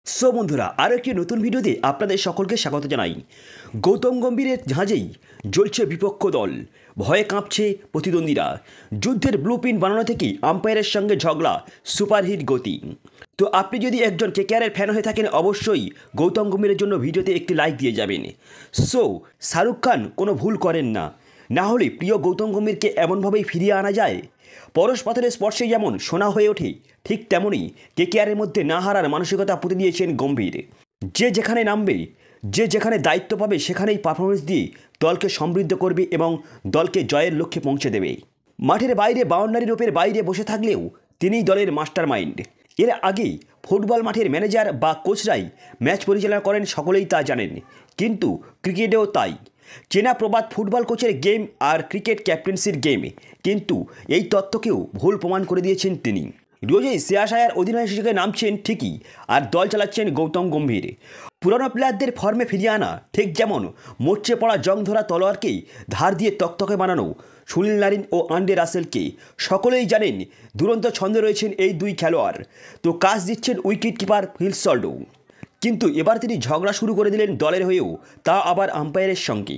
So বন্ধুরা আরও একটি নতুন ভিডিওতে আপনাদের সকলকে স্বাগত জানাই। গৌতম গম্ভীরের ঝাঁজেই জ্বলছে বিপক্ষ দল, ভয়ে কাঁপছে প্রতিদ্বন্দ্বীরা। যুদ্ধের ব্লুপ্রিন্ট বানানো থেকেই আম্পায়ারের সঙ্গে ঝগড়া, সুপারহিট গতি। তো আপনি যদি একজন কেকেআরের ফ্যান হয়ে থাকেন অবশ্যই গৌতম গম্ভীরের জন্য ভিডিওতে একটি লাইক দিয়ে যাবেন। সো শাহরুখ খান কোনো ভুল করেন না, না হলে প্রিয় গৌতম গম্ভীরকে এমনভাবেই ফিরিয়ে আনা যায়। পরশ পাথরের স্পর্শে যেমন সোনা হয়ে ওঠে, ঠিক তেমনই কেকেআরের মধ্যে না হারার মানসিকতা পুঁতে দিয়েছেন গম্ভীর। যে যেখানে নামবে, যে যেখানে দায়িত্ব পাবে সেখানেই পারফরমেন্স দিয়ে দলকে সমৃদ্ধ করবে এবং দলকে জয়ের লক্ষ্যে পৌঁছে দেবে। মাঠের বাইরে বাউন্ডারি রোপের বাইরে বসে থাকলেও তিনিই দলের মাস্টার মাইন্ড। এর আগে ফুটবল মাঠের ম্যানেজার বা কোচরাই ম্যাচ পরিচালনা করেন, সকলেই তা জানেন, কিন্তু ক্রিকেটেও তাই। চেনা প্রবাদ ফুটবল কোচের গেম আর ক্রিকেট ক্যাপ্টেন্সির গেম, কিন্তু এই তত্ত্বকেও ভুল প্রমাণ করে দিয়েছেন তিনি। রোজই শ্রেয়াস আয়ার অধিনায়ক হিসেবে নামছেন ঠিকই, আর দল চালাচ্ছেন গৌতম গম্ভীর। পুরনো প্লেয়ারদের ফর্মে ফিরিয়ে আনা ঠিক যেমন মোর্চে পড়া জং ধরা তলোয়ারকেই ধার দিয়ে তকতকে বানানো সুনীল নারিন ও আন্ডে রাসেলকে। সকলেই জানেন দুরন্ত ছন্দে রয়েছেন এই দুই খেলোয়াড়। তো কাজ দিচ্ছেন উইকেট কিপার ফিল সল্টও, কিন্তু এবার তিনি ঝগড়া শুরু করে দিলেন দলের হয়েও, তা আবার আম্পায়ারের সঙ্গে।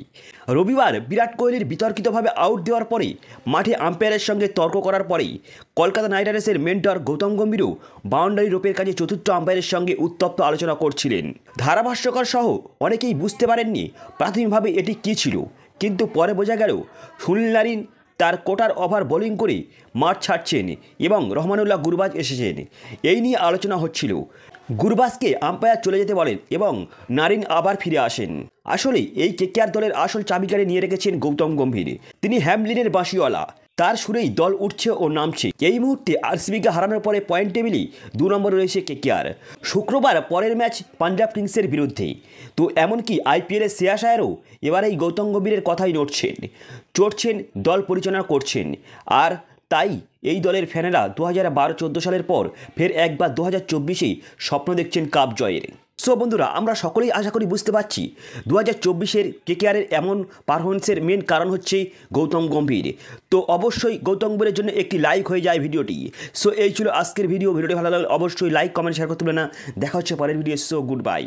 রবিবার বিরাট কোহলির বিতর্কিতভাবে আউট দেওয়ার পরে মাঠে আম্পায়ারের সঙ্গে তর্ক করার পরেই কলকাতা নাইট রাইডার্সের মেন্টর গৌতম গম্ভীরও বাউন্ডারি রোপের কাছে চতুর্থ আম্পায়ারের সঙ্গে উত্তপ্ত আলোচনা করছিলেন। ধারাভাষ্যকার সহ অনেকেই বুঝতে পারেননি প্রাথমিকভাবে এটি কী ছিল, কিন্তু পরে বোঝা গেল সুনীল নারিন তার কোটার ওভার বোলিং করে মাঠ ছাড়ছেন এবং রহমানুল্লাহ গুরবাজ এসেছেন। এই নিয়ে আলোচনা হচ্ছিল। গুরবাজকে আম্পায়ার চলে যেতে বলেন এবং নারিন আবার ফিরে আসেন। আসলে এই কেকেআর দলের আসল চাবিকাঠি নিয়ে রেখেছেন গৌতম গম্ভীর। তিনি হ্যামলিনের বাঁশিওয়ালা, তার সুরেই দল উঠছে ও নামছে। এই মুহূর্তে আরসিবিকে হারানোর পরে পয়েন্ট টেবিলে 2 নম্বরে রয়েছে কেকেআর। শুক্রবার পরের ম্যাচ পাঞ্জাব কিংসের বিরুদ্ধে। তো এমনকি আইপিএলের শ্রেয়াস আয়ারও এবার এই গৌতম গম্ভীরের কথাই চড়ছেন, দল পরিচালনা করছেন। আর তাই এই দলের ফ্যানেরা 2012-14 সালের পর ফের একবার 2024-এ স্বপ্ন দেখছেন কাপ জয়ের। সো বন্ধুরা, আমরা সকলেই আশা করি বুঝতে পারছি 2024-এর কেকেআরের এমন পারফরমেন্সের মেন কারণ হচ্ছে গৌতম গম্ভীর। তো অবশ্যই গৌতম গম্ভীরের জন্য একটি লাইক হয়ে যায় ভিডিওটি। সো এই ছিল আজকের ভিডিওটি ভালো লাগলে অবশ্যই লাইক, কমেন্ট, শেয়ার করতে ভুলবেন না। দেখা হচ্ছে পরের ভিডিও। So good bye.